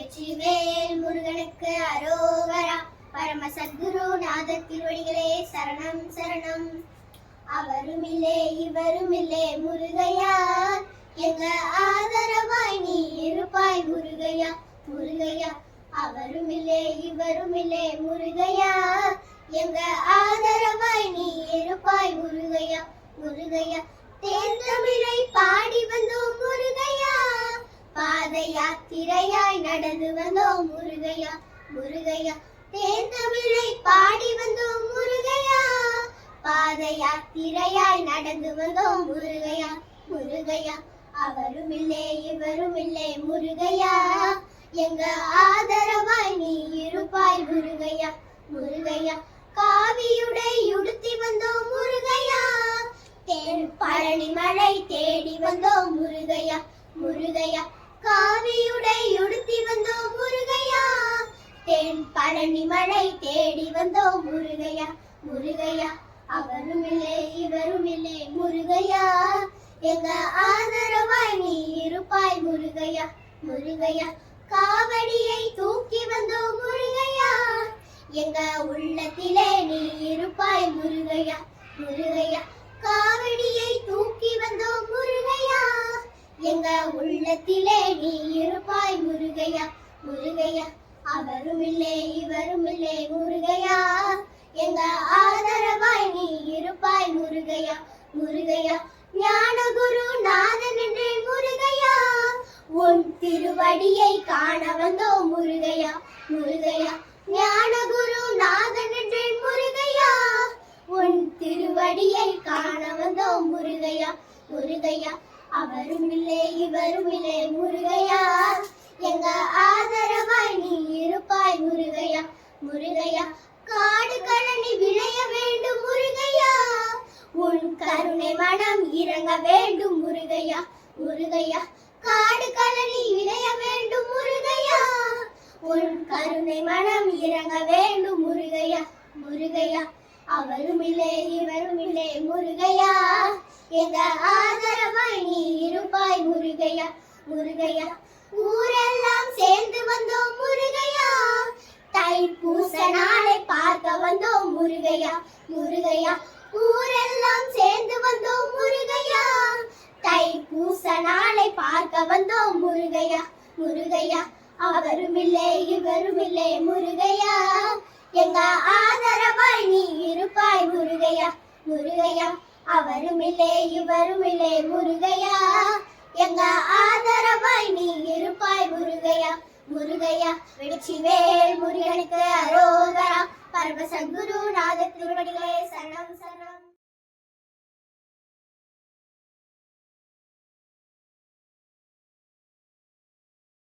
வெற்றிவேல் முருகனுக்கு அரோகரா. பரம சத்குரு நாத திருவடிகளே சரணம் சரணம். அவருமில்லே இவருமில்லே முருகையா, எங்க ஆதரவாய் நீ இருப்பாய் முருகையா முருகையா. அவருமில்லே இவருமில்லே முருகையா, எங்க ஆதரவாய் நீ இருப்பாய் முருகையா முருகையா. தேர்தமிழை பாடி வந்தோம் முருகையா, பாத யாத்திரையாய் நடந்து வந்தோம் முருகையா முருகையா. தேர்தமிழை பாடி வந்தோம் முருகையா, பாத யாத்திரையாய் நடந்து வந்தோம் முருகையா முருகையா. அவருமில்லே இவருமில்லே முருகையா, எங்க ஆதரவாய் நீ இருப்பாய் முருகையா முருகையா. காவியுடை உடுத்தி வந்தோம் முருகையா, பழனி மலை தேடி வந்தோம் முருகையா முருகையா. காவியுடை உடுத்தி வந்தோம் முருகையா, பழனி மலை தேடி வந்தோம் முருகையா முருகையா. அவருமில்லே இவருமில்லே முருகையா, எங்க ஆதரவாய் நீ இருப்பாய் முருகையா முருகையா. காவடியை தூக்கி வந்தோம் முருகையா, எங்க உள்ளத்திலே நீ இருப்பாய் முருகையா முருகையா. காவடியை தூக்கி வந்தோம் முருகையா, எங்க உள்ளத்திலே நீ இருப்பாய் முருகையா முருகையா. அவருமில்லே இவருமில்லே முருகையா, எங்க ஆதரவாய் நீ இருப்பாய் முருகையா முருகையா. ஞானகுரு நாதன் என்றே முருகையா, உன் திருவடியை காண வந்தோம் முருகையா முருகையா. ஞானகுரு நாதன் என்றே முருகையா, உன் திருவடியை காண வந்தோம் முருகையா முருகையா. அவருமில்லே இவருமில்லே முருகையா, எங்க ஆதரவாய் நீ இருப்பாய் முருகையா முருகையா. காடு கழனி விளைய வேண்டும் முருகையா, உன் கருணை மனம் இறங்க வேண்டும் முருகையா முருகையா. காடு கழனி விளைய வேண்டும் முருகையா, உன் கருணை மனம் இறங்க வேண்டும் முருகையா முருகையா. அவருமில்லே இவருமில்லே முருகையா, எங்க ஆதரவாய் நீ இருப்பாய் முருகையா முருகையா. ஊரெல்லாம் சேர்ந்து வந்தோம் முருகையா, தைப்பூச நாளை பார்க்க வந்தோம் முருகையா முருகையா. ஊரெல்லாம் சேர்ந்து வந்தோம் முருகையா, தைப்பூச நாளை பார்க்க வந்தோம் முருகையா முருகையா. அவருமில்லே இவருமில்லே முருகையா, எங்க ஆதரவாய் நீ இருப்பாய் முருகையா முருகையா. அவருமில்லே இவருமில்லே முருகையா, எங்க ஆதரவாய் நீ இருப்பாய் முருகையா முருகையா. வெற்றிவேல் முருகனுக்கு அரோகரா. பரம சத்குரு நாத திருவடிகளே சரணம் சரணம்.